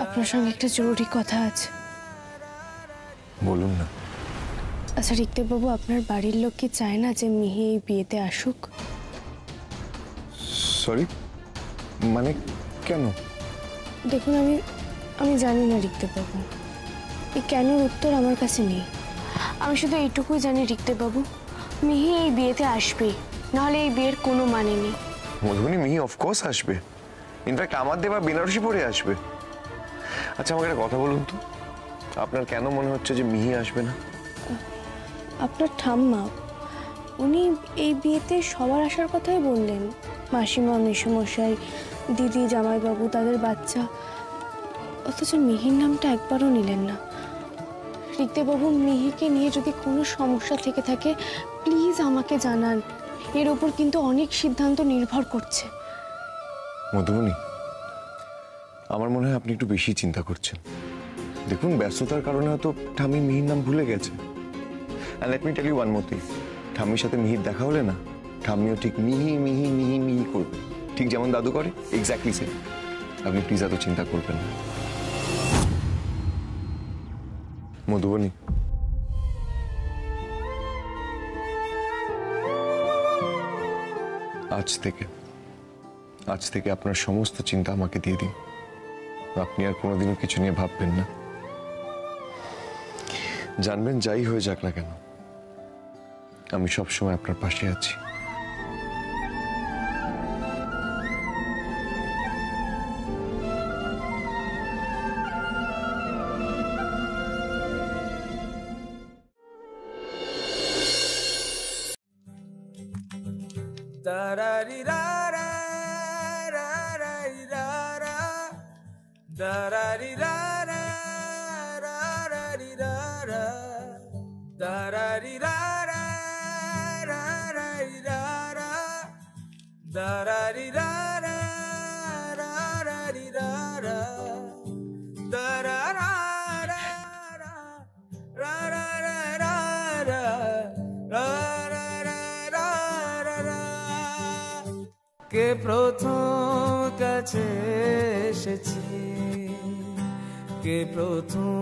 আপনার সঙ্গে একটা জরুরি কথা আছে। বলুন না। আচ্ছা ঋত্বিক বাবু, আপনার বাড়ির লোক কি চায় না যে মিহি এই বিয়েতে আসুক? সরি, মানে কেন? দেখুন, আমি জানি না ঋত্বিক বাবু, এই কেনর উত্তর আমার কাছে নেই। আমি শুধু এইটুকুই জানি ঋত্বিক বাবু, মিহি এই বিয়েতে আসবে, নাহলে এই বিয়ের কোনো মানে নেই। মধুবনী, মিহি অফকোর্স আসবে, ইনফ্যাক্ট আমার দেবা বেনারসি পরে আসবে। আচ্ছা আমাকে একটা কথা বলুন তো, আপনার কেন মনে হচ্ছে যে মিহি আসবে না? আপনার ঠাম্মা, উনি এই বিয়েতে সবার আসার কথাই বললেন, মাসিমা, মেসোমশাই, দিদি, জামাইবাবু, তাদের বাচ্চা, অথচ মিহির নামটা একবারও নিলেন না। ঋত্বিক বাবু, মিহিকে নিয়ে যদি কোনো সমস্যা থেকে থাকে প্লিজ আমাকে জানান, এর ওপর কিন্তু অনেক সিদ্ধান্ত নির্ভর করছে। মধুবনী, আমার মনে হয় আপনি একটু বেশি চিন্তা করছেন। দেখুন, ব্যস্ততার কারণে হয়তো ঠাম্মি মিহির নাম ভুলে গেছে। আর let me tell you one more thing, ঠাম্মির সাথে মিহির দেখা হলে না, ঠাম্মিও ঠিক মিহি মিহি মিহি মিহি করবে, ঠিক যেমন দাদু করে, এক্স্যাক্টলি সেম। আপনি প্লিজ এত চিন্তা করবেন না। মধুবনী, আজ থেকে আপনার সমস্ত চিন্তা আমাকে দিয়ে দিন। আপনি আর কোনোদিনও কিছু নিয়ে ভাববেন না। জানবেন, যাই হয়ে যাক না কেন, আমি সবসময় আপনার পাশে আছি। কে প্রথম কাছে এসেছি, কে প্রথম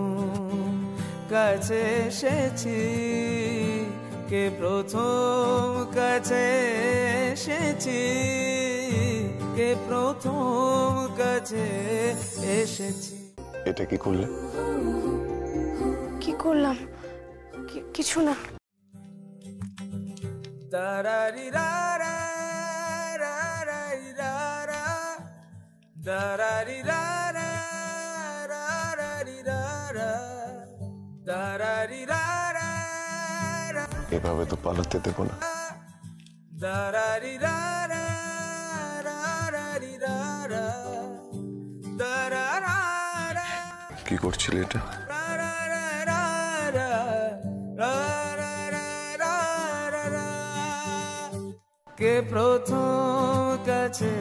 কাছে এসেছি, কে প্রথম কাছে এসেছি, কে প্রথম কাছে এসেছি। এটা কি করলে? কি করলাম? কিছু না। এভাবে তো পালাতে দেব না। কি করছিলে এটা? কে প্রথম কাছে।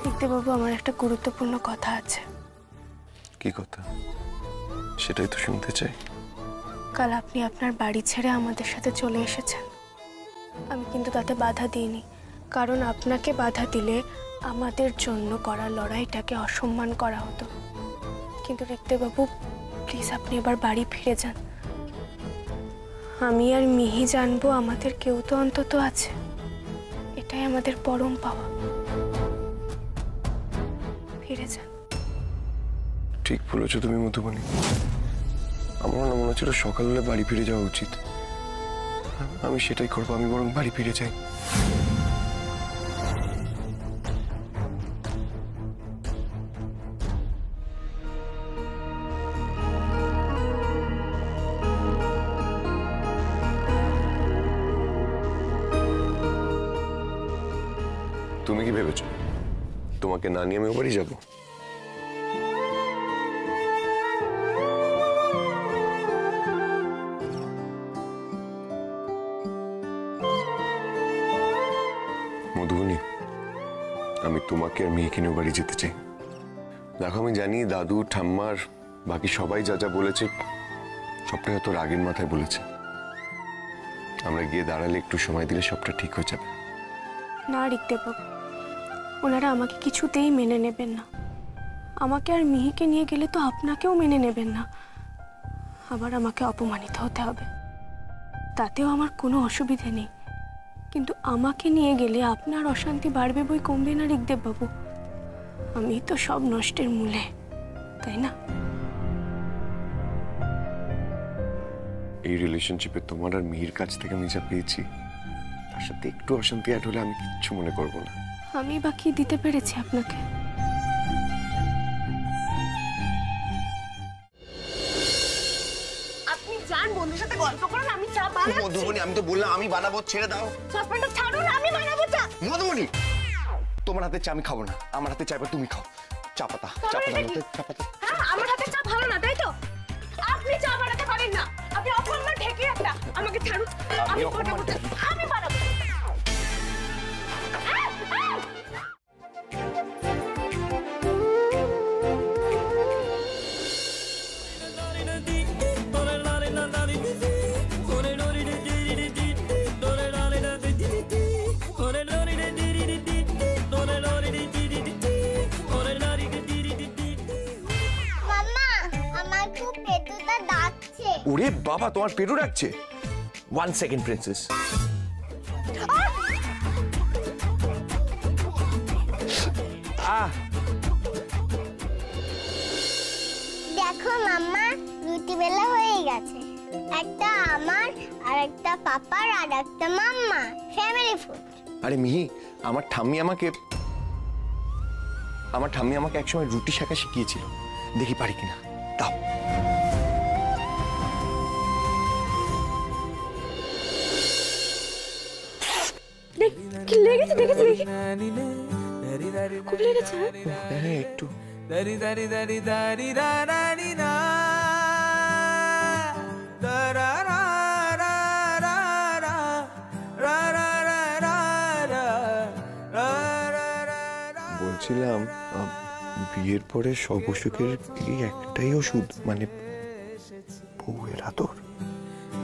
ঋত্বিক বাবু, আমার একটা গুরুত্বপূর্ণ কথা আছে। কি কথা? সেটাই তো শুনতে চাই। কাল আপনি আপনার বাড়ি ছেড়ে আমাদের সাথে চলে এসেছেন, আমি কিন্তু তাতে বাধা দিইনি, কারণ আপনাকে বাধা দিলে আমাদের জন্য করা লড়াইটাকে অসম্মান করা হতো। কিন্তু ঋত্বিক বাবু, প্লিজ আপনি এবার বাড়ি ফিরে যান। আমি আর মিহি জানবো আমাদের কেউ তো অন্তত আছে, এটাই আমাদের পরম পাওয়া। ফিরে যান। ঠিক বলেছো তুমি মধুবনী, আমার না মনে হচ্ছিল সকাল হলে বাড়ি ফিরে যাওয়া উচিত। আমি সেটাই করবো, আমি বরং বাড়ি ফিরে যাই। তুমি কি ভেবেছো তোমাকে না নিয়ে আমি বাড়ি যাবো? মধুবনী, আমি তোমাকে আর মেয়েকে নিয়ে বাড়ি যেতে চাই। দেখো আমি জানি দাদু ঠাম্মার বাকি সবাই যা যা বলেছে সবটাই হয়তো রাগের মাথায় বলেছে। আমরা গিয়ে দাঁড়ালে একটু সময় দিলে সবটা ঠিক হয়ে যাবে। না ঋগদেববাবু, ওনারা আমাকে কিছুতেই মেনে নেবেন না। আমাকে আর মিহিকে নিয়ে গেলে তো আপনাকেও মেনে নেবেন না, আবার আমাকে অপমানিত হতে হবে। তাতেও আমার কোনো অসুবিধে নেই, কিন্তু আমাকে নিয়ে গেলে আপনার অশান্তি বাড়বে বই কমবে না ঋগদেববাবু। আমি তো সব নষ্টের মূলে, তাই না? এই রিলেশনশিপে তোমার আর মিহির কাছ থেকে আমি যা পেয়েছি তার সাথে একটু অশান্তি অ্যাড হলে আমি কিচ্ছু মনে করবো না। আমি বা কি দিতে পেরেছি আপনাকে? আপনি যান বন্ধুর সাথে গল্প করুন, আমি চা বানাচ্ছি। মধুবনী, আমি তো বললাম আমি বানাবো, ছেড়ে দাও। সসপ্যানটা ছাড়ুন, আমি বানাবো চা। মধুবনী, তোমার হাতে চা আমি খাবো না, আমার হাতে চা তুমি খাও। চা পাতা, চা পাতা, চা পাতা। হ্যাঁ, আমার হাতে চা ভালো না, তাই তো? আপনি চা বানাতে পারেন না, আপনি অকর্মা ঢেকে একটা। আমাকে ছাড়ুন, আমি বানাবো চা, আমি বানাবো। ওরে বাবা, তোমার পেটু রাখছে। 1 সেকেন্ড প্রিন্সেস। দেখো মাম্মা, রুটি বেলা হয়ে গেছে। একটা আমার, আর একটা পাপার, আর একটা মাম্মা, ফ্যামিলি ফুড। আরে মিহি, আমার ঠাম্মি আমাকে একসময় রুটি শাঁকা শিখিয়েছিল, দেখি পারি কিনা। দাও। কি লেগেছে? দেখেছি, খুব লেগেছে। হ্যাঁ, একটু। দারি দারি দারি দারি রা রানি না দারা রা রা রা রা রা রা রা রা রা রা রা রা। বলছিলাম বিয়ের পরে সব অসুখের এই একটাই ওষুধ, মানে বউয়ের আদর।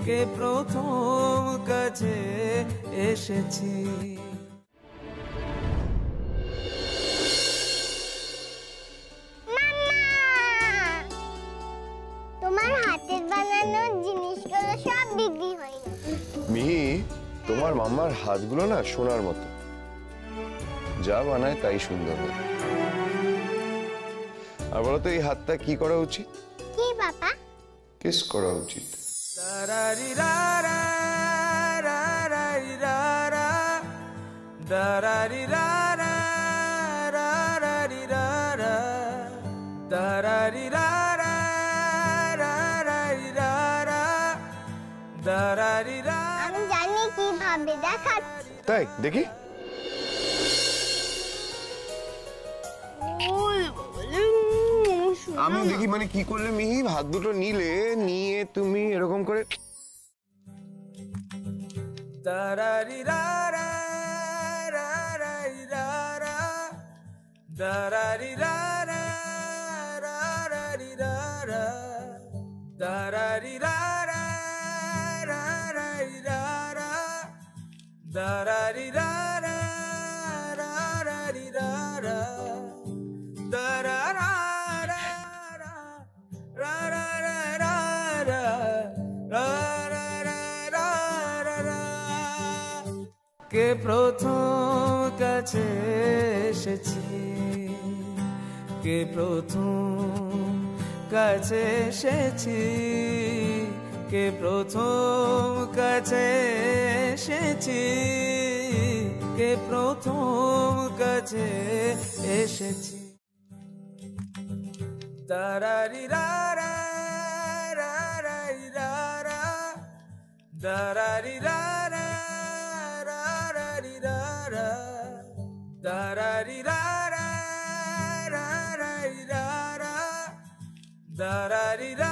কে প্রথম কাছে এসেছি। তোমার হাতের বানানো জিনিসগুলো সব বিক্রি হয়ে গেছে। মিহি, তোমার মাম্মার হাতগুলো না সোনার মতো, যা বানায় তাই সুন্দর হয়। আর বলো তো, এই হাতটা কি করা উচিত? কি বাবা? কিস করা উচিত। দারারি রা রা রা রা রা রা দারারি রা রা রা রা রা রা দারারি রা রা রা রা রা রা দারারি রা। আমি জানি কিভাবে, দেখাচ্ছি। তাই দেখি। আমি দেখি, মানে কি করলে মিহি? হাত দুটো নিয়ে তুমি এরকম করে দারারি রা রা রা রা রা রা দারারি রা রা রা রা রা রা দারারি রা রা রা রা রা রা দারারি রা রা রা রা রা রা দারা রা রা রা রা রা রা রা রা রা রা রা রা। কে প্রথম কাছে এসেছি, কে প্রথম কাছে এসেছি, কে প্রথম কাছে এসেছি, কে প্রথম কাছে এসেছি। দারারি রা রা রা রা রা রা দারারি রা রা রা রা রা রা দারারি রা রা রা রা রা রা দারারি রা